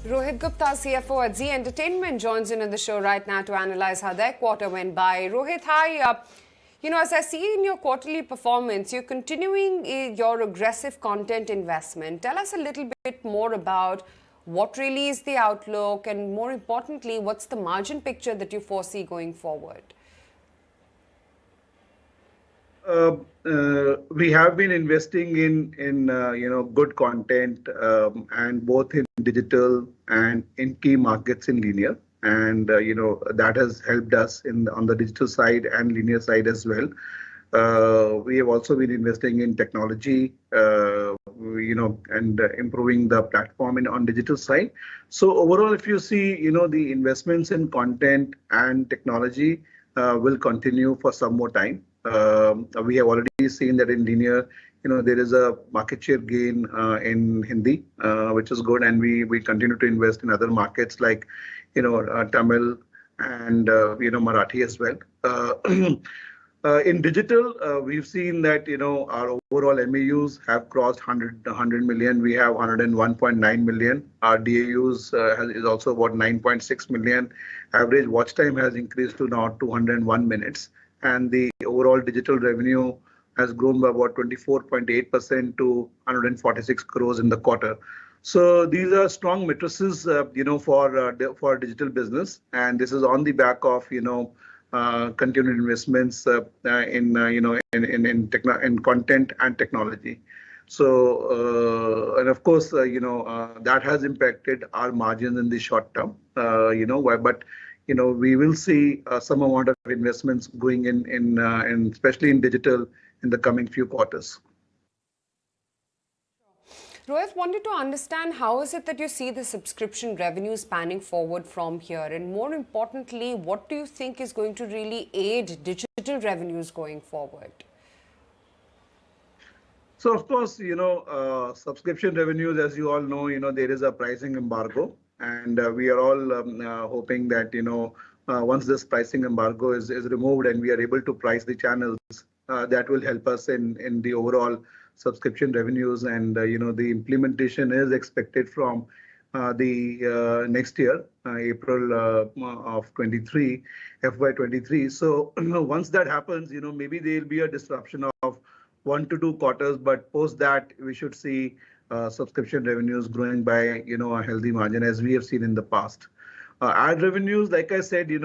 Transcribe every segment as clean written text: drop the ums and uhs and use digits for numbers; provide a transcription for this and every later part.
Rohit Gupta, CFO at Zee Entertainment, joins in on the show right now to analyze how their quarter went by. Rohit, hi. As I see in your quarterly performance, you're continuing your aggressive content investment. Tell us a little bit more about what really is the outlook and, more importantly, what's the margin picture that you foresee going forward? We have been investing in good content and both in digital and in key markets in linear, and that has helped us on the digital side and linear side as well. We have also been investing in technology, and improving the platform on digital side. So overall, if you see, the investments in content and technology will continue for some more time. We have already seen that in linear, there is a market share gain in Hindi, which is good, and we continue to invest in other markets like, Tamil and Marathi as well. In digital, we've seen that our overall MAUs have crossed 100 million. We have 101.9 million. Our DAUs is also about 9.6 million. Average watch time has increased to now 201 minutes. And the overall digital revenue has grown by about 24.8% to 146 crores in the quarter. So these are strong matrices, for digital business, and this is on the back of continued investments in content and technology. So and of course, that has impacted our margins in the short term. We will see some amount of investments going in especially in digital in the coming few quarters. Rohit, wanted to understand how is it that you see the subscription revenues panning forward from here? And more importantly, what do you think is going to really aid digital revenues going forward? So, of course, subscription revenues, as you all know, there is a pricing embargo. And we are all hoping that, once this pricing embargo is removed and we are able to price the channels, that will help us in the overall subscription revenues. And, the implementation is expected from the next year, April of 23, FY23. So once that happens, maybe there will be a disruption of 1 to 2 quarters, but post that we should see subscription revenues growing by a healthy margin as we have seen in the past. Ad revenues, like I said, there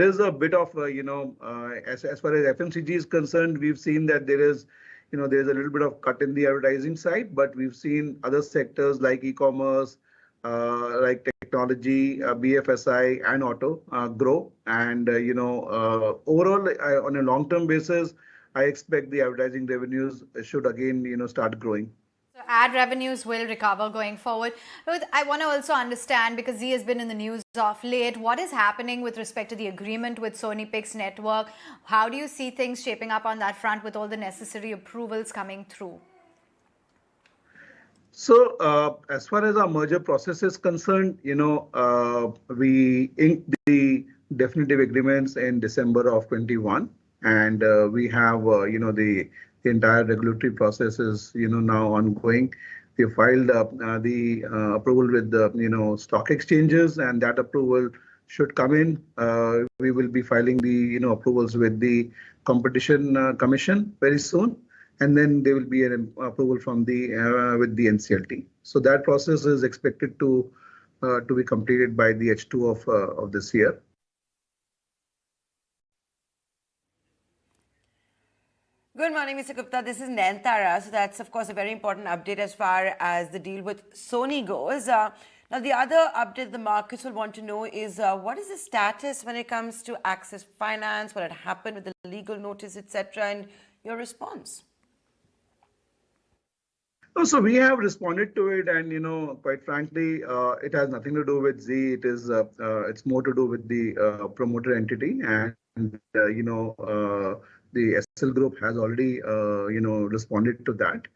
is a bit of as far as FMCG is concerned, we've seen that there's a little bit of cut in the advertising side, but we've seen other sectors like e-commerce, like technology, BFSI and auto grow. And overall, on a long-term basis, I expect the advertising revenues should again, start growing. So ad revenues will recover going forward. Rohit, I want to also understand, because Zee has been in the news of late, what is happening with respect to the agreement with Sony Pictures Network? How do you see things shaping up on that front with all the necessary approvals coming through? So as far as our merger process is concerned, we inked the definitive agreements in December of 21. And we have, the entire regulatory process is, now ongoing. We filed the approval with the, stock exchanges, and that approval should come in. We will be filing the, approvals with the Competition Commission very soon. And then there will be an approval from with the NCLT. So that process is expected to be completed by the H2 of this year. Good morning, Mr. Gupta. This is Nayanthara. So that's, of course, a very important update as far as the deal with Sony goes. Now, the other update the markets will want to know is what is the status when it comes to Access Finance, what had happened with the legal notice, etc., and your response? So we have responded to it, and quite frankly, it has nothing to do with Zee. It is it's more to do with the promoter entity, and the SL Group has already, responded to that.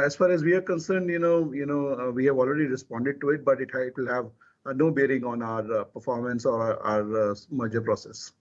As far as we are concerned, we have already responded to it, but it will have no bearing on our performance or our merger process.